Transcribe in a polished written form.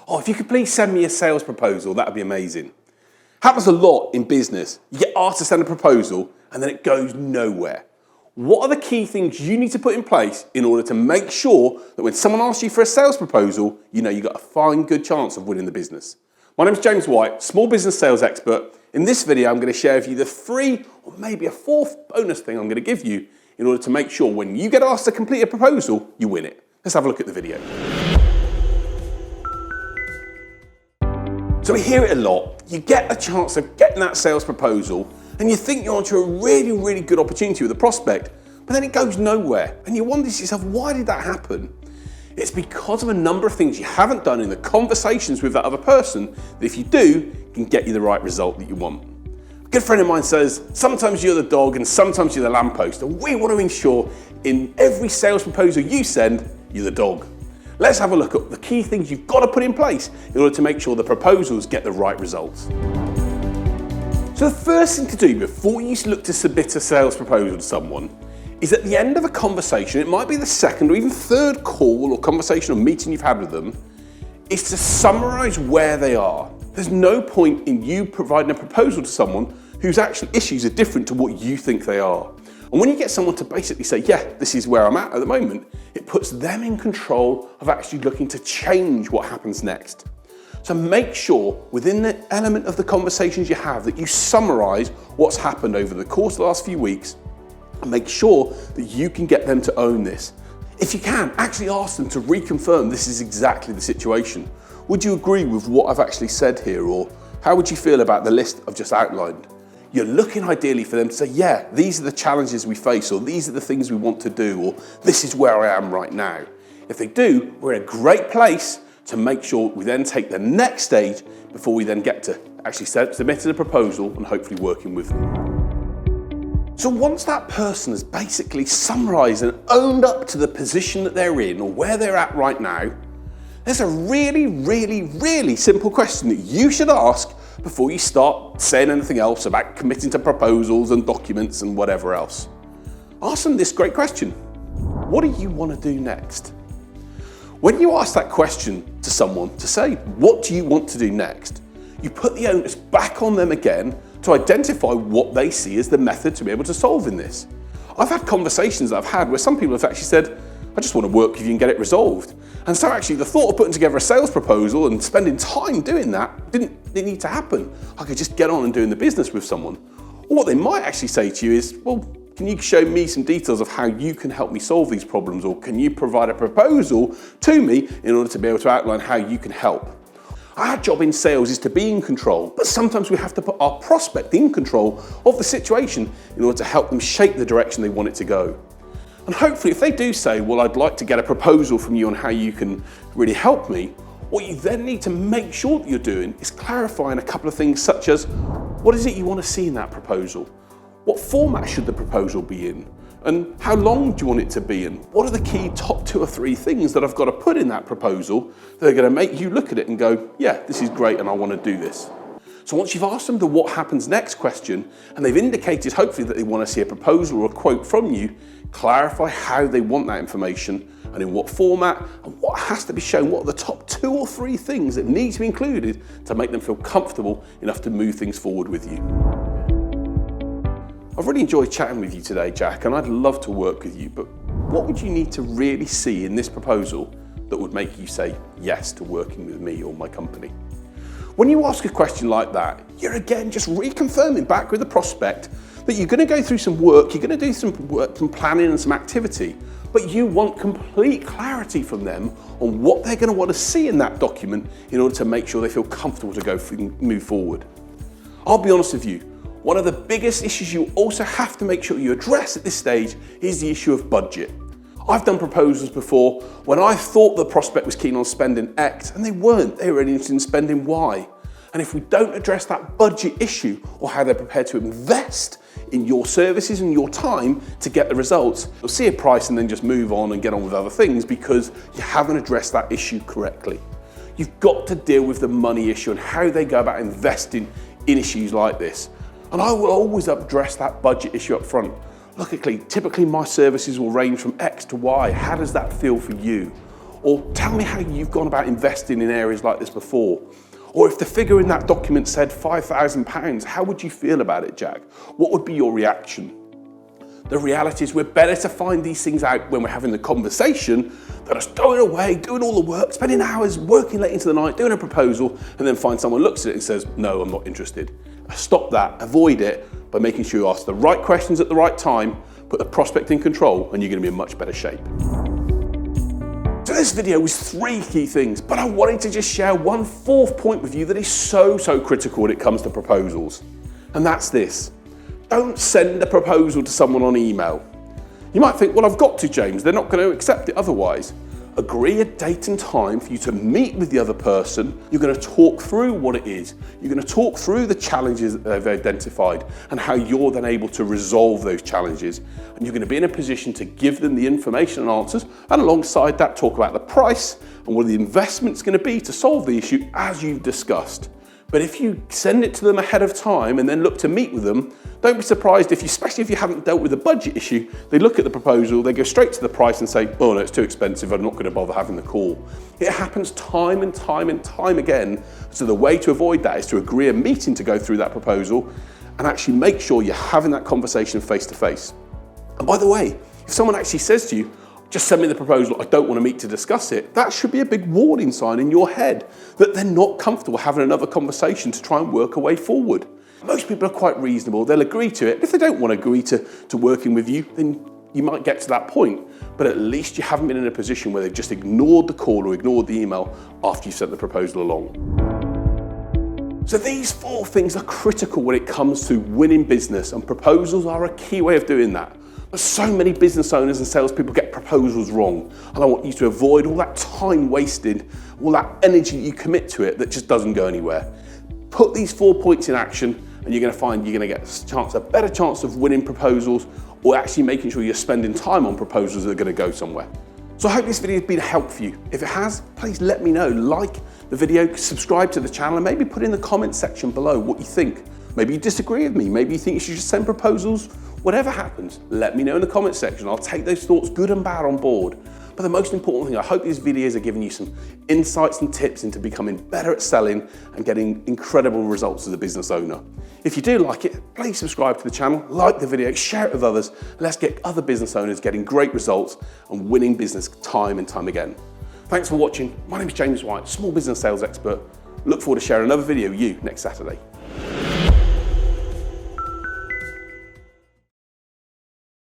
"Oh, if you could please send me a sales proposal, that'd be amazing." Happens a lot in business. You get asked to send a proposal and then it goes nowhere. What are the key things you need to put in place in order to make sure that when someone asks you for a sales proposal, you know you've got a fine good chance of winning the business? My name is James White, small business sales expert. In this video, I'm going to share with you the 3 or maybe a 4th bonus thing I'm going to give you in order to make sure when you get asked to complete a proposal, you win it. Let's have a look at the video. So we hear it a lot. You get a chance of getting that sales proposal and you think you're onto a really, really good opportunity with a prospect, but then it goes nowhere. And you wonder to yourself, why did that happen? It's because of a number of things you haven't done in the conversations with that other person that if you do, can get you the right result that you want. A good friend of mine says, sometimes you're the dog and sometimes you're the lamppost. And we want to ensure in every sales proposal you send, you're the dog. Let's have a look at the key things you've got to put in place in order to make sure the proposals get the right results. So the first thing to do before you look to submit a sales proposal to someone is at the end of a conversation, it might be the 2nd or even 3rd call or conversation or meeting you've had with them, is to summarise where they are. There's no point in you providing a proposal to someone whose actual issues are different to what you think they are. And when you get someone to basically say, yeah, this is where I'm at the moment, it puts them in control of actually looking to change what happens next. So make sure within the element of the conversations you have that you summarise what's happened over the course of the last few weeks and make sure that you can get them to own this. If you can, actually ask them to reconfirm this is exactly the situation. Would you agree with what I've actually said here, or how would you feel about the list I've just outlined? You're looking ideally for them to say, yeah, these are the challenges we face, or these are the things we want to do, or this is where I am right now. If they do, we're in a great place to make sure we then take the next stage before we then get to actually submitting a proposal and hopefully working with them. So once that person has basically summarised and owned up to the position that they're in or where they're at right now, there's a really, really, really simple question that you should ask before you start saying anything else about committing to proposals and documents and whatever else. Ask them this great question. What do you want to do next? When you ask that question to someone to say, what do you want to do next? You put the onus back on them again to identify what they see as the method to be able to solve in this. I've had conversations that I've had where some people have actually said, I just want to work with you and get it resolved. And so actually the thought of putting together a sales proposal and spending time doing that didn't need to happen. I could just get on and doing the business with someone. Or what they might actually say to you is, well, can you show me some details of how you can help me solve these problems? Or can you provide a proposal to me in order to be able to outline how you can help? Our job in sales is to be in control, but sometimes we have to put our prospect in control of the situation in order to help them shape the direction they want it to go. And hopefully if they do say, well, I'd like to get a proposal from you on how you can really help me, what you then need to make sure that you're doing is clarifying a couple of things such as, what is it you want to see in that proposal? What format should the proposal be in? And how long do you want it to be in? What are the key top 2 or 3 things that I've got to put in that proposal that are going to make you look at it and go, yeah, this is great and I want to do this. So once you've asked them the what happens next question and they've indicated hopefully that they want to see a proposal or a quote from you, clarify how they want that information and in what format and what has to be shown, what are the top 2 or 3 things that need to be included to make them feel comfortable enough to move things forward with you. I've really enjoyed chatting with you today, Jack, and I'd love to work with you, but what would you need to really see in this proposal that would make you say yes to working with me or my company? When you ask a question like that, you're again just reconfirming back with the prospect that you're going to go through some work, you're going to do some work, some planning and some activity, but you want complete clarity from them on what they're going to want to see in that document in order to make sure they feel comfortable to move forward. I'll be honest with you, one of the biggest issues you also have to make sure you address at this stage is the issue of budget. I've done proposals before when I thought the prospect was keen on spending X and they weren't, they were interested in spending Y. And if we don't address that budget issue or how they're prepared to invest in your services and your time to get the results, you'll see a price and then just move on and get on with other things because you haven't addressed that issue correctly. You've got to deal with the money issue and how they go about investing in issues like this. And I will always address that budget issue up front. Look, typically my services will range from X to Y. How does that feel for you? Or tell me how you've gone about investing in areas like this before. Or if the figure in that document said £5,000, how would you feel about it, Jack? What would be your reaction? The reality is we're better to find these things out when we're having the conversation than us going away, doing all the work, spending hours working late into the night, doing a proposal, and then find someone looks at it and says, no, I'm not interested. Stop that, avoid it by making sure you ask the right questions at the right time, put the prospect in control, and you're going to be in much better shape. So this video was 3 key things, but I wanted to just share one 4th point with you that is so critical when it comes to proposals. And that's this. Don't send a proposal to someone on email. You might think, well, I've got to, James. They're not going to accept it otherwise. Agree a date and time for you to meet with the other person. You're going to talk through what it is. You're going to talk through the challenges that they've identified and how you're then able to resolve those challenges. And you're going to be in a position to give them the information and answers, and alongside that, talk about the price and what the investment's going to be to solve the issue as you've discussed. But if you send it to them ahead of time and then look to meet with them, don't be surprised if you, especially if you haven't dealt with a budget issue, they look at the proposal, they go straight to the price and say, oh no, it's too expensive, I'm not going to bother having the call. It happens time and time again. So the way to avoid that is to agree a meeting to go through that proposal and actually make sure you're having that conversation face to face. And by the way, if someone actually says to you, just send me the proposal, I don't want to meet to discuss it, that should be a big warning sign in your head that they're not comfortable having another conversation to try and work a way forward. Most people are quite reasonable, they'll agree to it. If they don't want to agree to working with you, then you might get to that point, but at least you haven't been in a position where they've just ignored the call or ignored the email after you sent the proposal along. So these 4 things are critical when it comes to winning business, and proposals are a key way of doing that. But so many business owners and salespeople get proposals wrong, and I want you to avoid all that time wasted, all that energy you commit to it that just doesn't go anywhere. Put these 4 points in action, and you're going to find you're going to get a better chance of winning proposals, or actually making sure you're spending time on proposals that are going to go somewhere. So I hope this video has been a help for you. If it has, please let me know. Like the video, subscribe to the channel, and maybe put in the comment section below what you think. Maybe you disagree with me. Maybe you think you should just send proposals. Whatever happens, let me know in the comment section. I'll take those thoughts, good and bad, on board. But the most important thing, I hope these videos are giving you some insights and tips into becoming better at selling and getting incredible results as a business owner. If you do like it, please subscribe to the channel, like the video, share it with others. Let's get other business owners getting great results and winning business time and time again. Thanks for watching. My name is James White, small business sales expert. Look forward to sharing another video with you next Saturday.